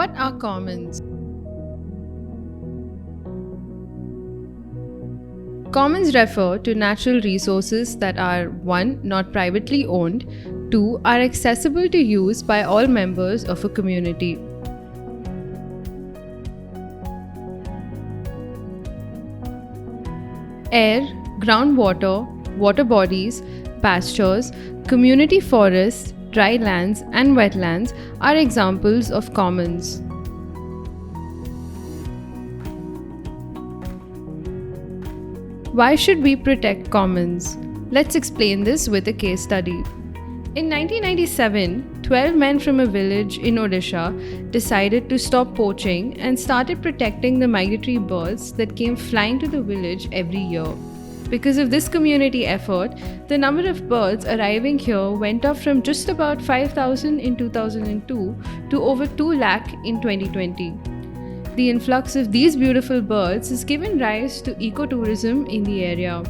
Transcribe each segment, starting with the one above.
What are commons? Commons refer to natural resources that are 1. Not privately owned, 2. Are accessible to use by all members of a community. Air, groundwater, water bodies, pastures, community forests, dry lands, and wetlands are examples of commons. Why should we protect commons? Let's explain this with a case study. In 1997, 12 men from a village in Odisha decided to stop poaching and started protecting the migratory birds that came flying to the village every year. Because of this community effort, the number of birds arriving here went up from just about 5,000 in 2002 to over 2 lakh in 2020. The influx of these beautiful birds has given rise to ecotourism in the area.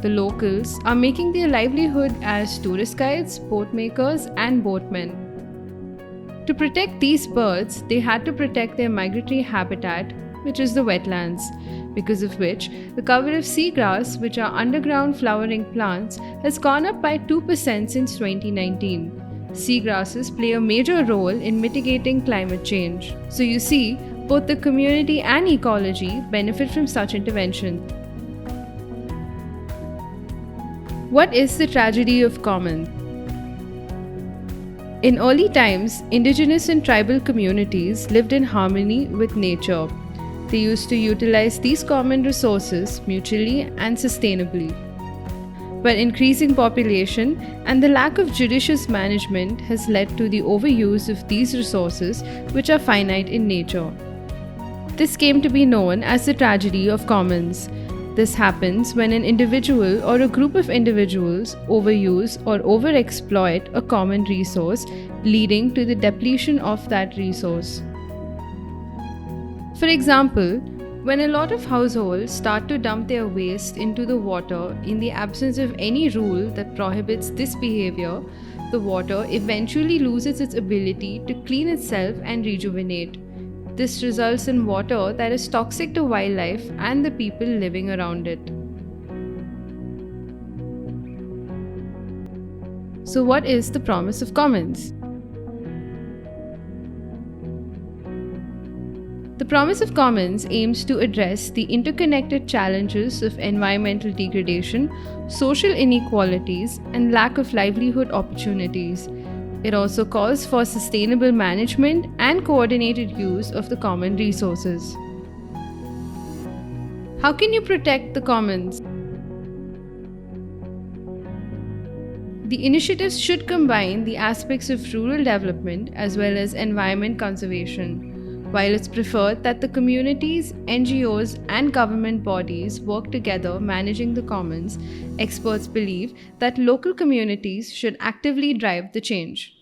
The locals are making their livelihood as tourist guides, boat makers, and boatmen. To protect these birds, they had to protect their migratory habitat, which is the wetlands, because of which the cover of seagrass, which are underground flowering plants, has gone up by 2% since 2019. Seagrasses play a major role in mitigating climate change. So you see, both the community and ecology benefit from such intervention. What is the tragedy of commons? In early times, indigenous and tribal communities lived in harmony with nature. They used to utilize these common resources mutually and sustainably. But increasing population and the lack of judicious management has led to the overuse of these resources, which are finite in nature. This came to be known as the tragedy of commons. This happens when an individual or a group of individuals overuse or overexploit a common resource, leading to the depletion of that resource. For example, when a lot of households start to dump their waste into the water in the absence of any rule that prohibits this behavior, the water eventually loses its ability to clean itself and rejuvenate. This results in water that is toxic to wildlife and the people living around it. So, what is the promise of commons? The Promise of Commons aims to address the interconnected challenges of environmental degradation, social inequalities, and lack of livelihood opportunities. It also calls for sustainable management and coordinated use of the common resources. How can you protect the commons? The initiatives should combine the aspects of rural development as well as environment conservation. While it's preferred that the communities, NGOs, and government bodies work together managing the commons, experts believe that local communities should actively drive the change.